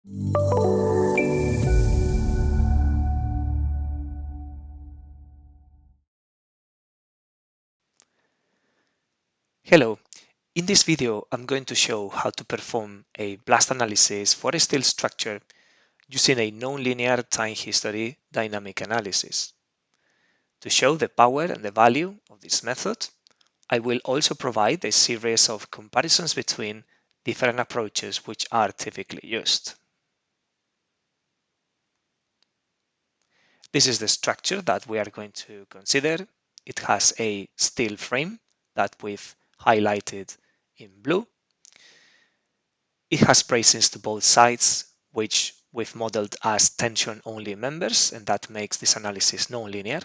Hello, in this video I'm going to show how to perform a blast analysis for a steel structure using a nonlinear time history dynamic analysis. To show the power and the value of this method, I will also provide a series of comparisons between different approaches which are typically used. This is the structure that we are going to consider. It has a steel frame that we've highlighted in blue. It has bracings to both sides, which we've modeled as tension-only members, and that makes this analysis nonlinear.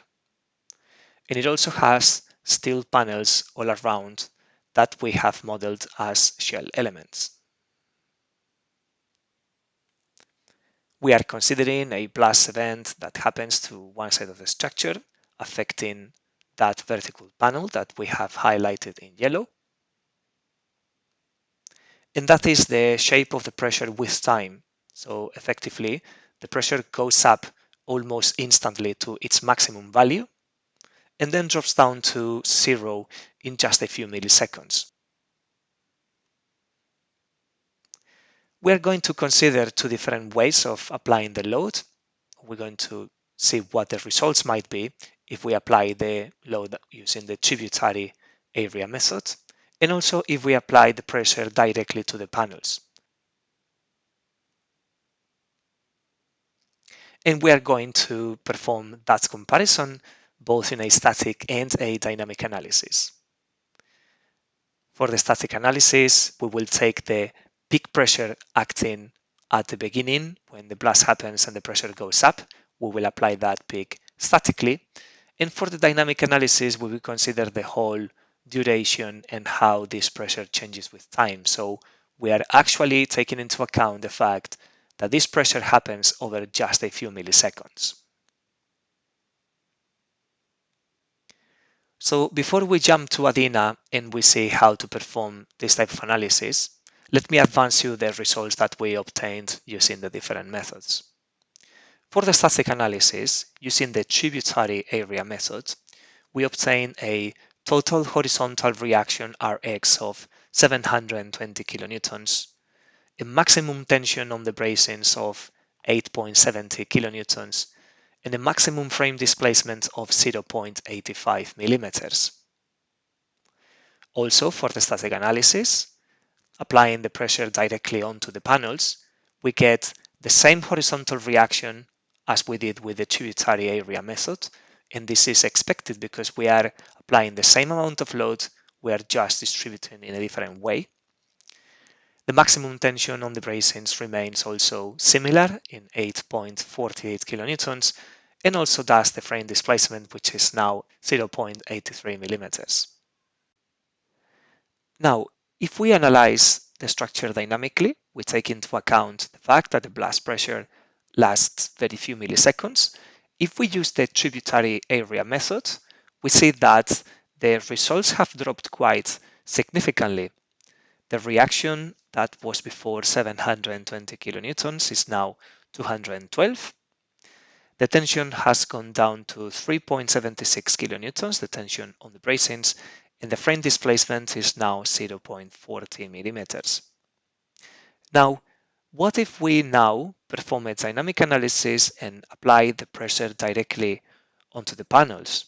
And it also has steel panels all around that we have modeled as shell elements. We are considering a blast event that happens to one side of the structure, affecting that vertical panel that we have highlighted in yellow. And that is the shape of the pressure with time. So effectively, the pressure goes up almost instantly to its maximum value and then drops down to zero in just a few milliseconds. We are going to consider two different ways of applying the load. We're going to see what the results might be if we apply the load using the tributary area method, and also if we apply the pressure directly to the panels. And we are going to perform that comparison both in a static and a dynamic analysis. For the static analysis, we will take the peak pressure acting at the beginning when the blast happens and the pressure goes up. We will apply that peak statically. And for the dynamic analysis, we will consider the whole duration and how this pressure changes with time. So we are actually taking into account the fact that this pressure happens over just a few milliseconds. So before we jump to ADINA and we see how to perform this type of analysis, let me advance you the results that we obtained using the different methods. For the static analysis, using the tributary area method, we obtain a total horizontal reaction Rx of 720 kilonewtons, a maximum tension on the bracings of 8.70 kilonewtons, and a maximum frame displacement of 0.85 millimeters. Also, for the static analysis, applying the pressure directly onto the panels, we get the same horizontal reaction as we did with the tributary area method, and this is expected because we are applying the same amount of load, we are just distributing in a different way. The maximum tension on the bracings remains also similar in 8.48 kilonewtons, and also does the frame displacement, which is now 0.83 millimeters. Now, if we analyze the structure dynamically, we take into account the fact that the blast pressure lasts very few milliseconds. If we use the tributary area method, we see that the results have dropped quite significantly. The reaction that was before 720 kilonewtons is now 212. The tension has gone down to 3.76 kilonewtons, the tension on the bracings, and the frame displacement is now 0.40 millimeters. Now, what if we now perform a dynamic analysis and apply the pressure directly onto the panels?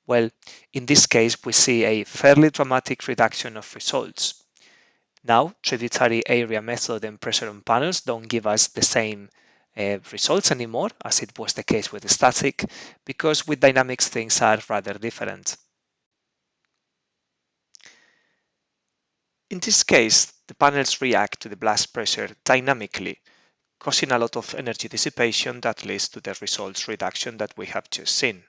Well, in this case, we see a fairly dramatic reduction of results. Now, tributary area method and pressure on panels don't give us the same results anymore, as it was the case with the static, because with dynamics things are rather different. In this case, the panels react to the blast pressure dynamically, causing a lot of energy dissipation that leads to the results reduction that we have just seen.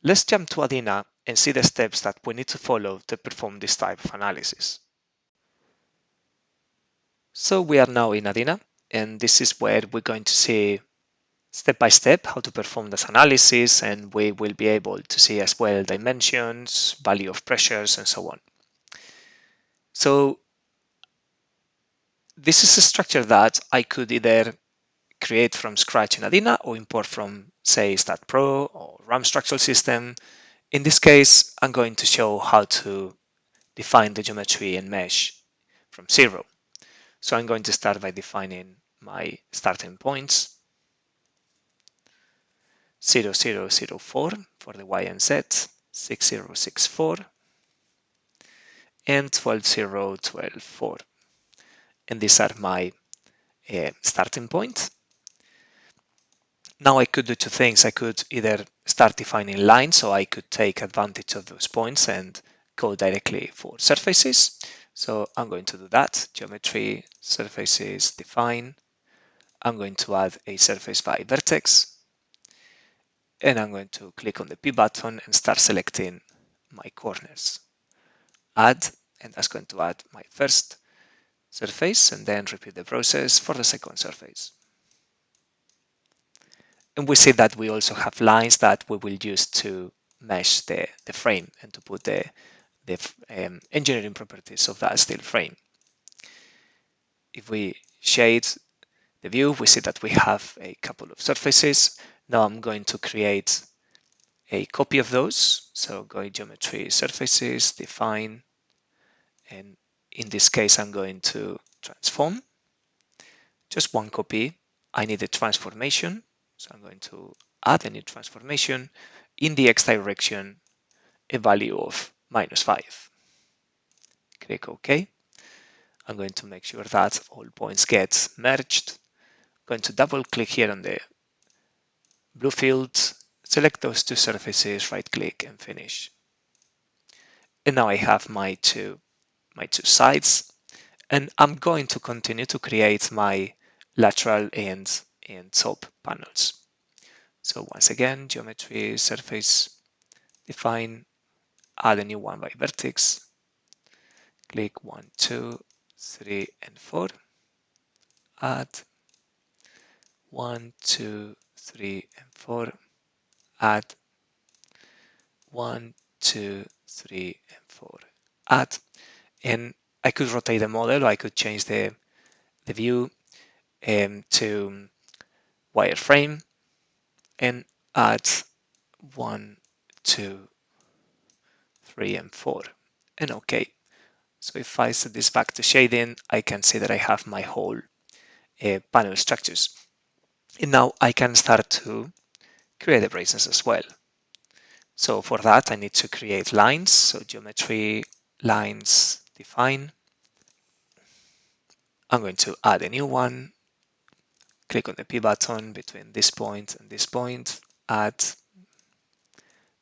Let's jump to ADINA and see the steps that we need to follow to perform this type of analysis. So we are now in ADINA, and this is where we're going to see step by step how to perform this analysis, and we will be able to see as well dimensions, value of pressures, and so on. So This is a structure that I could either create from scratch in ADINA or import from, say, StatPro or RAM structural system. In this case, I'm going to show how to define the geometry and mesh from zero. So I'm going to start by defining my starting points, 0004 for the Y and Z, 6064, and 12012, and these are my starting point. Now I could do two things. I could either start defining lines, so I could take advantage of those points and go directly for surfaces. So I'm going to do that. Geometry, surfaces, define. I'm going to add a surface by vertex. And I'm going to click on the P button and start selecting my corners. Add, and that's going to add my first surface, and then repeat the process for the second surface. And we see that we also have lines that we will use to mesh the frame and to put the engineering properties of that steel frame. If we shade the view, we see that we have a couple of surfaces. Now I'm going to create a copy of those. So go geometry, surfaces, define, and in this case, I'm going to transform. Just one copy. I need a transformation. So I'm going to add a new transformation in the X direction, a value of -5. Click OK. I'm going to make sure that all points get merged. I'm going to double click here on the blue field, select those two surfaces, right click and finish. And now I have my two sides, and I'm going to continue to create my lateral and top panels. So once again, geometry, surface, define, add a new one by vertex, click 1, 2, 3, and 4, add 1, 2, 3, and 4, add 1, 2, 3, and 4, add. And I could rotate the model, or I could change the view to wireframe and add 1, 2, 3, and 4, and OK. So if I set this back to shading, I can see that I have my whole panel structures. And now I can start to create the braces as well. So for that, I need to create lines. So geometry, lines, define. I'm going to add a new one. Click on the P button between this point and this point. Add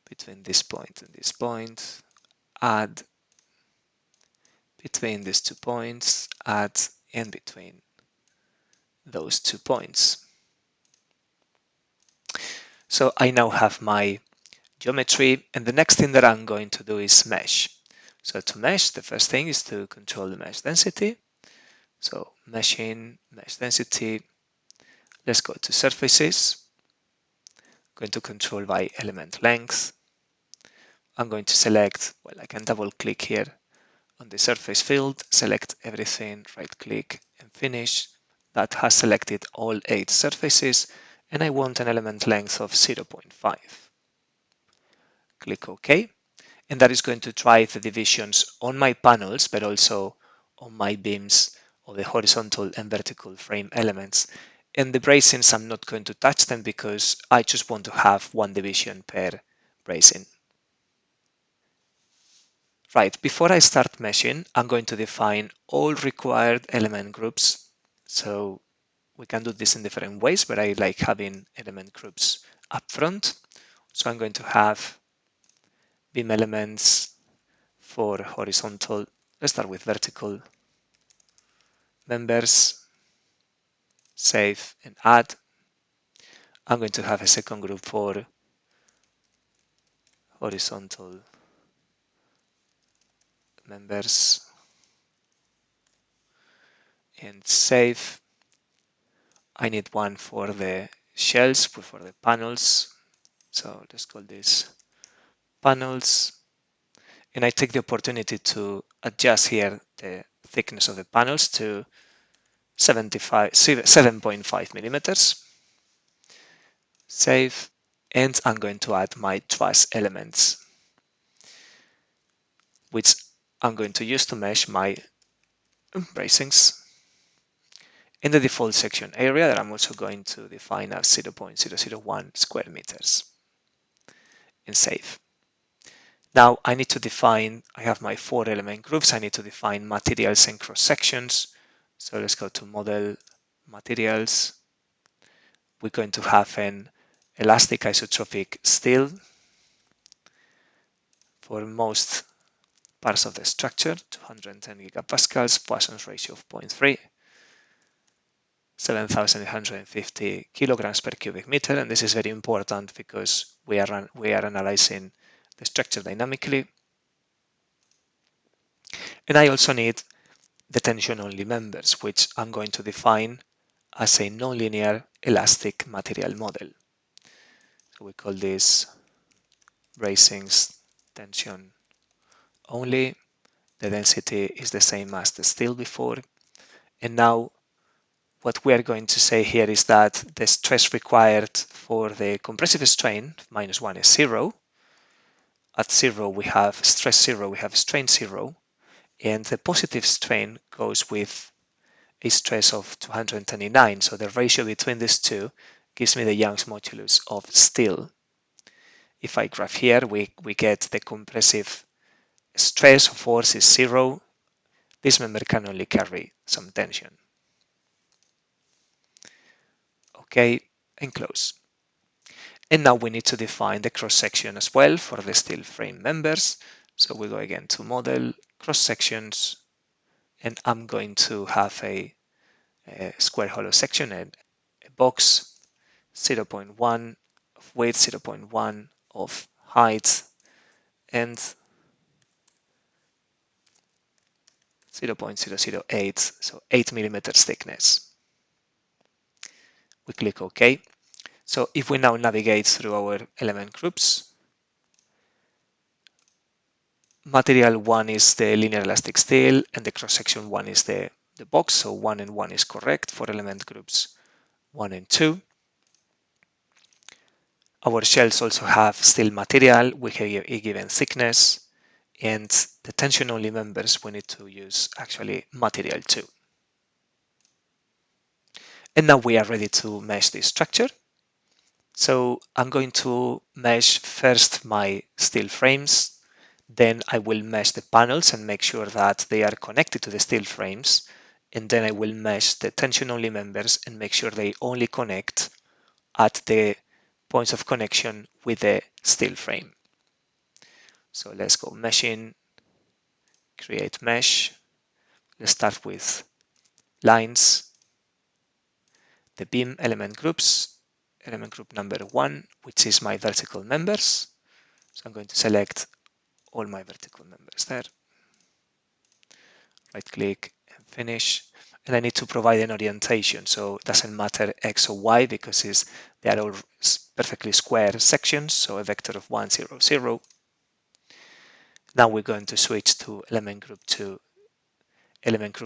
between this point and this point. Add between these 2 points. Add in between those 2 points. So I now have my geometry, and the next thing that I'm going to do is mesh. So to mesh, the first thing is to control the mesh density. So meshing, mesh density. Let's go to surfaces. I'm going to control by element length. I'm going to select, well, I can double click here on the surface field, select everything, right click and finish. That has selected all 8 surfaces, and I want an element length of 0.5. Click OK. And that is going to drive the divisions on my panels, but also on my beams or the horizontal and vertical frame elements. And the bracings, I'm not going to touch them because I just want to have one division per bracing. Right, before I start meshing, I'm going to define all required element groups. So we can do this in different ways, but I like having element groups up front. So I'm going to have beam elements for horizontal. Let's start with vertical members, save and add. I'm going to have a second group for horizontal members and save. I need one for the shells, for the panels. So let's call this panels. And I take the opportunity to adjust here the thickness of the panels to 7.5 millimeters. Save, and I'm going to add my truss elements, which I'm going to use to mesh my bracings. In the default section area that I'm also going to define as 0.001 square meters and save. Now I need to define, I have my 4 element groups, I need to define materials and cross sections. So let's go to model materials. We're going to have an elastic isotropic steel for most parts of the structure, 210 gigapascals, Poisson's ratio of 0.3, 7,850 kilograms per cubic meter, and this is very important because we are analyzing the structure dynamically. And I also need the tension-only members, which I'm going to define as a nonlinear elastic material model. So we call this bracings tension only. The density is the same as the steel before. And now what we are going to say here is that the stress required for the compressive strain, -1, is 0. At 0, we have stress 0, we have strain 0. And the positive strain goes with a stress of 229. So the ratio between these two gives me the Young's modulus of steel. If I graph here, we get the compressive stress or force is 0. This member can only carry some tension. Okay, and close. And now we need to define the cross-section as well for the steel frame members. So we go again to model, cross-sections, and I'm going to have a square hollow section and a box, 0.1 of width, 0.1 of height, and 0.008, so 8 millimeters thickness. We click OK. So if we now navigate through our element groups, material 1 is the linear elastic steel, and the cross-section 1 is the box, so 1 and 1 is correct for element groups 1 and 2. Our shells also have steel material with a given thickness, and the tension-only members we need to use actually material 2. And now we are ready to mesh this structure. So I'm going to mesh first my steel frames, then I will mesh the panels and make sure that they are connected to the steel frames, and then I will mesh the tension-only members and make sure they only connect at the points of connection with the steel frame. So let's go meshing, create mesh. Let's start with lines, the beam element groups, element group number 1, which is my vertical members. So I'm going to select all my vertical members there. Right click and finish. And I need to provide an orientation. So it doesn't matter X or Y because they are all perfectly square sections. So a vector of 1, 0, 0. Now we're going to switch to element group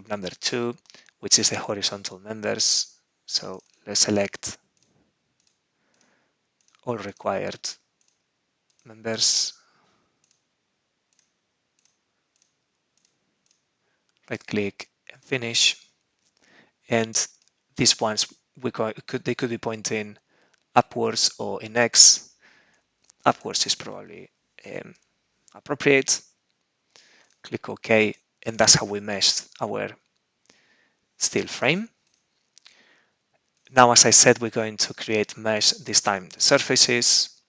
number 2, which is the horizontal members. So let's select all required members. Right click and finish. And these ones they could be pointing upwards or in X. Upwards is probably appropriate. Click OK, and that's how we meshed our steel frame. Now, as I said, we're going to create mesh, this time the surfaces.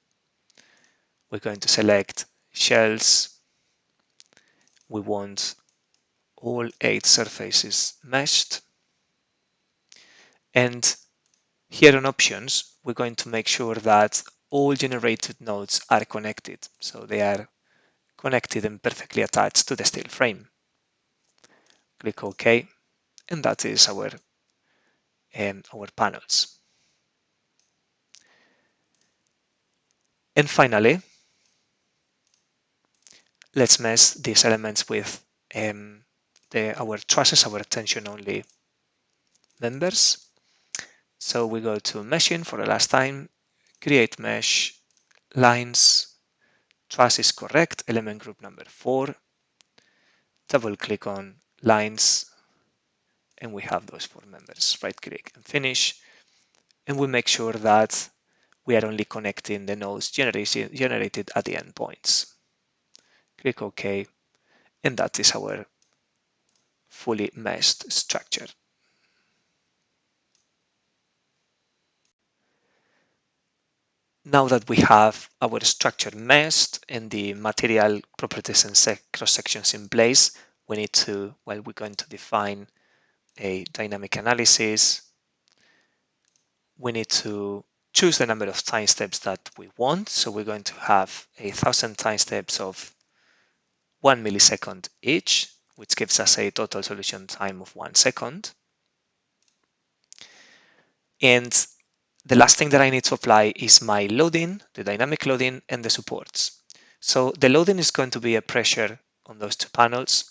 We're going to select shells. We want all 8 surfaces meshed. And here on options, we're going to make sure that all generated nodes are connected. So they are connected and perfectly attached to the steel frame. Click OK, and that is our panels. And finally, let's mesh these elements with our trusses, our tension-only members. So we go to meshing for the last time, create mesh, lines, trace is correct, element group number 4, double click on lines, and we have those 4 members. Right click and finish, and we make sure that we are only connecting the nodes generated at the endpoints. Click OK, and that is our fully meshed structure. Now that we have our structure meshed and the material properties and cross sections in place, we need to, well, we're going to define a dynamic analysis. We need to choose the number of time steps that we want. So we're going to have 1,000 time steps of 1 millisecond each, which gives us a total solution time of 1 second. And the last thing that I need to apply is my loading, the dynamic loading, and the supports. So the loading is going to be a pressure on those 2 panels.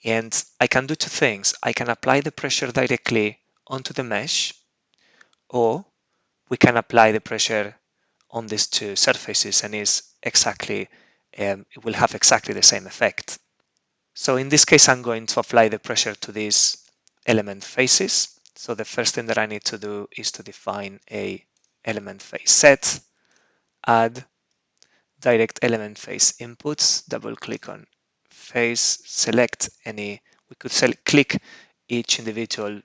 And I can do 2 things. I can apply the pressure directly onto the mesh, or we can apply the pressure on these 2 surfaces, and it will have exactly the same effect. So in this case, I'm going to apply the pressure to these element faces. So the first thing that I need to do is to define a element face set, add direct element face inputs, double click on face, select any, we could click each individual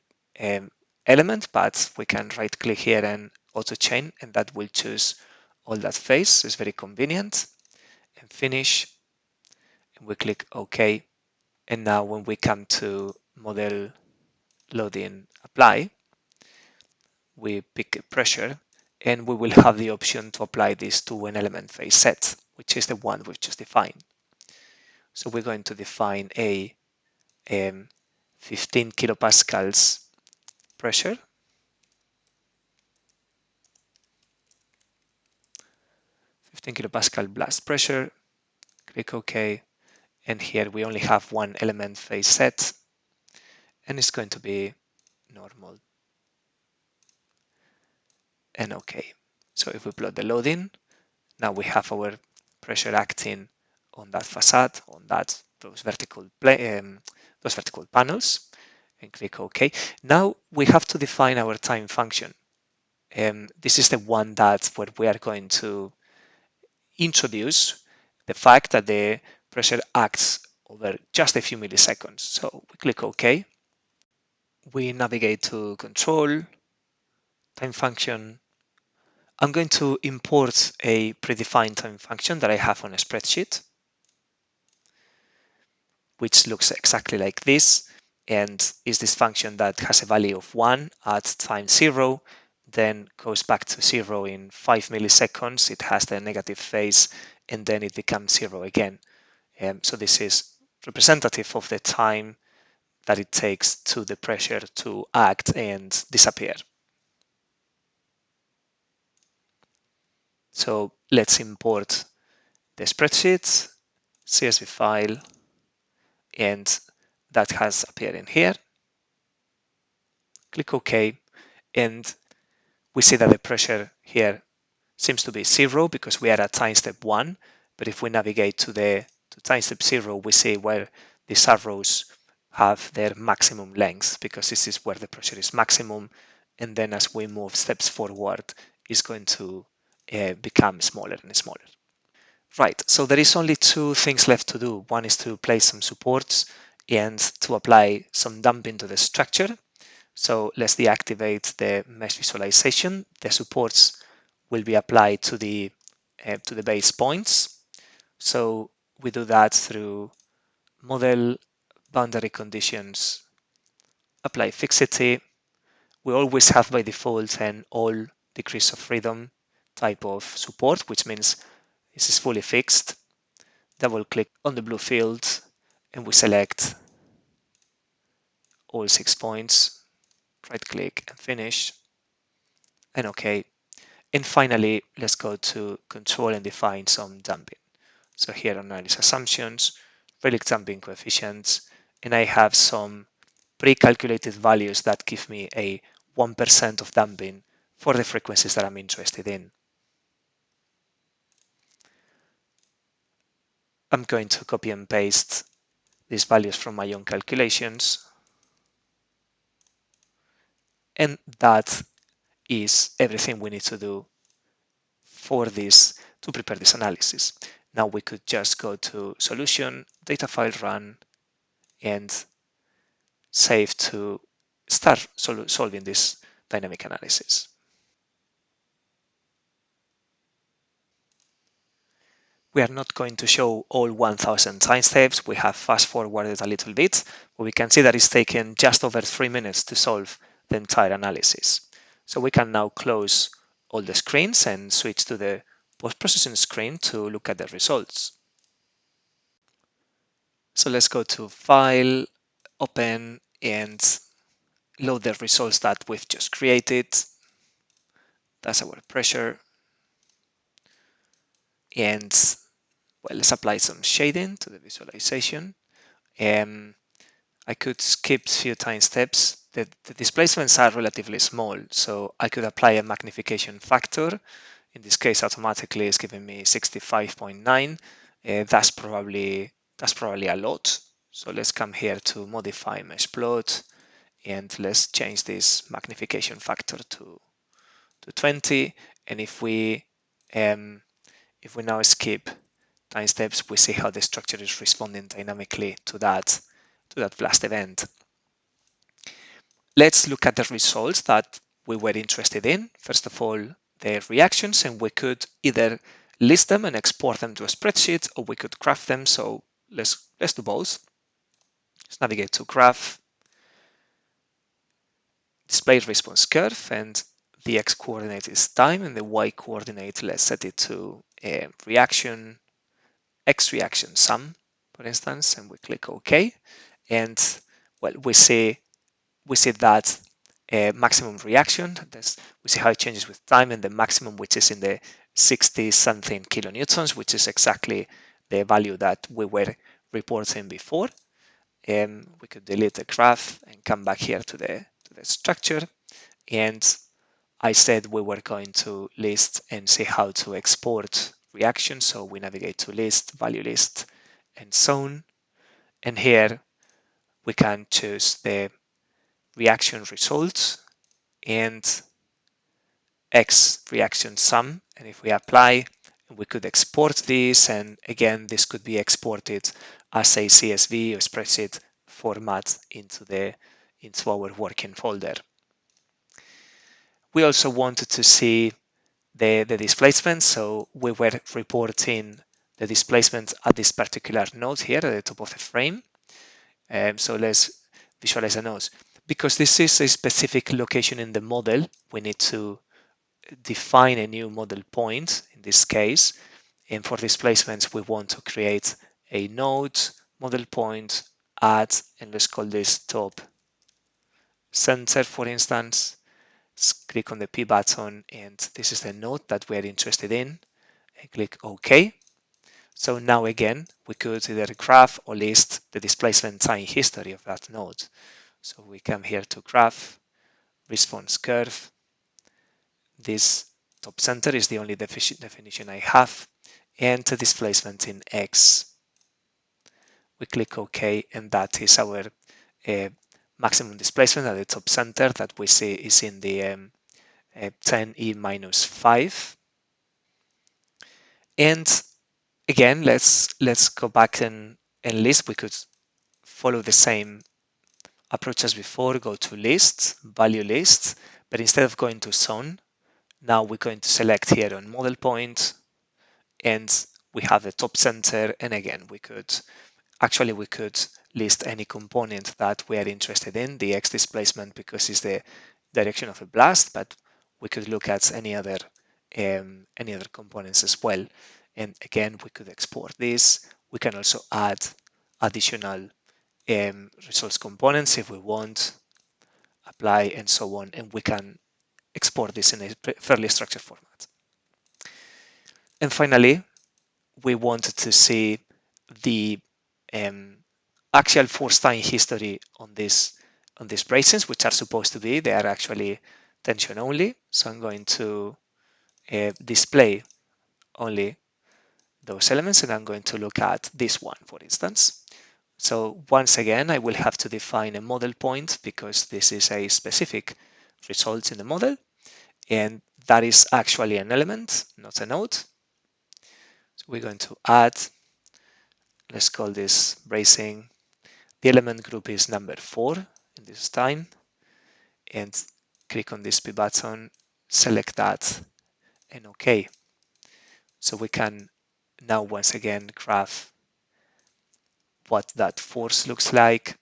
element, but we can right click here and auto chain, and that will choose all that face. It's very convenient. And finish, and we click OK. And now when we come to model loading apply, we pick pressure, and we will have the option to apply this to an element face set, which is the one we've just defined. So we're going to define a 15 kilopascals pressure, 15 kilopascal blast pressure, click OK, and here we only have one element face set, and it's going to be normal and OK. So if we plot the loading, now we have our pressure acting on that facade, on those vertical panels, and click OK. Now we have to define our time function. This is the one where we are going to introduce the fact that the pressure acts over just a few milliseconds. So we click OK. We navigate to control, time function. I'm going to import a predefined time function that I have on a spreadsheet, which looks exactly like this, and is this function that has a value of 1 at time 0, then goes back to 0 in 5 milliseconds. It has the negative phase, and then it becomes 0 again. So this is representative of the time that it takes to the pressure to act and disappear. So let's import the spreadsheet, CSV file, and that has appeared in here. Click OK, and we see that the pressure here seems to be 0 because we are at time step 1. But if we navigate to time step 0, we see where these arrows have their maximum length, because this is where the pressure is maximum. And then as we move steps forward, it's going to become smaller and smaller. Right, so there is only 2 things left to do. One is to place some supports and to apply some damping to the structure. So let's deactivate the mesh visualization. The supports will be applied to the base points. So we do that through model, boundary conditions, apply fixity. We always have by default an all degrees of freedom type of support, which means this is fully fixed. Double click on the blue field, and we select all 6 points. Right click and finish, and OK. And finally, let's go to control and define some damping. So here on analysis assumptions, relic damping coefficients, and I have some pre-calculated values that give me a 1% of damping for the frequencies that I'm interested in. I'm going to copy and paste these values from my own calculations. And that is everything we need to do for this to prepare this analysis. Now we could just go to Solution, Data File Run, and save to start solving this dynamic analysis. We are not going to show all 1000 time steps. We have fast forwarded a little bit, but we can see that it's taken just over 3 minutes to solve the entire analysis. So we can now close all the screens and switch to the post-processing screen to look at the results. So let's go to File, Open, and load the results that we've just created. That's our pressure. And well, let's apply some shading to the visualization. I could skip a few time steps. The displacements are relatively small, so I could apply a magnification factor. In this case, automatically it's giving me 65.9. That's probably a lot. So let's come here to modify mesh plot, and let's change this magnification factor to 20. And if we now skip time steps, we see how the structure is responding dynamically to that blast event. Let's look at the results that we were interested in. First of all, the reactions, and we could either list them and export them to a spreadsheet, or we could graph them. So let's do both. Let's navigate to graph, display response curve, and the x coordinate is time, and the y coordinate, let's set it to reaction, x reaction sum, for instance, and we click OK. And well, we see that maximum reaction. We see how it changes with time, and the maximum, which is in the 60 something kilonewtons, which is exactly the value that we were reporting before. We could delete the graph and come back here to the structure. And I said we were going to list and see how to export reactions. So we navigate to list, value list, and zone. And here we can choose the reaction results and X reaction sum. And if we apply, we could export this. And again, this could be exported as a CSV or spreadsheet format into our working folder. We also wanted to see the displacement. So we were reporting the displacement at this particular node here at the top of the frame. So let's visualize the nodes. Because this is a specific location in the model, we need to define a new model point in this case. And for displacements, we want to create a node model point at, and let's call this top center, for instance. Let's click on the P button, and this is the node that we're interested in, and click OK. So now again, we could either graph or list the displacement time history of that node. So we come here to graph, response curve. This top center is the only definition I have, and the displacement in X. We click OK, and that is our maximum displacement at the top center that we see is in the 10e minus 5. And again, let's go back and list. We could follow the same approach as before, go to list, value list, but instead of going to zone, now we're going to select here on model point, and we have the top center. And again, we could list any component that we are interested in, the X displacement because it's the direction of a blast, but we could look at any other components as well. And again, we could export this. We can also add additional results components if we want, apply, and so on, and we can export this in a fairly structured format. And finally, we wanted to see the actual force time history on this these bracings, which are supposed to be, they are actually tension only. So I'm going to display only those elements, and I'm going to look at this one, for instance. So once again, I will have to define a model point because this is a specific result in the model, and that is actually an element, not a node. So we're going to add, let's call this bracing. The element group is number 4 in this time, and click on this P button, select that, and OK. So we can now once again graph what that force looks like.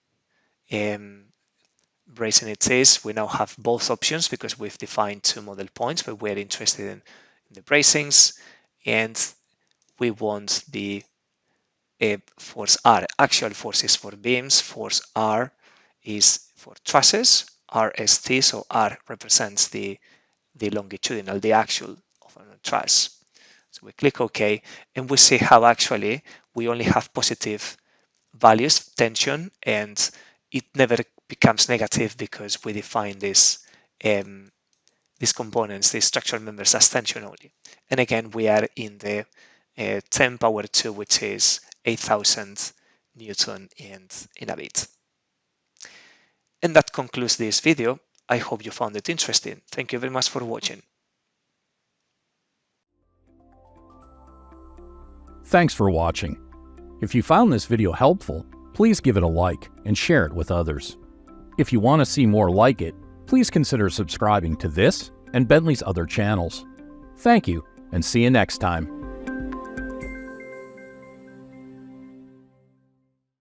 Bracing it is, we now have both options because we've defined 2 model points, but we're interested in the bracings, and we want the force R. Actual force is for beams, force R is for trusses, RST, so R represents the longitudinal, the actual of a truss. So we click OK, and we see how actually we only have positive values, tension, and it never becomes negative because we define these components, these structural members, as tension only. And again, we are in the 10 power 2, which is 8,000 Newton and in a bit. And that concludes this video. I hope you found it interesting. Thank you very much for watching. Thanks for watching. If you found this video helpful, please give it a like and share it with others. If you want to see more like it, please consider subscribing to this and Bentley's other channels. Thank you, and see you next time.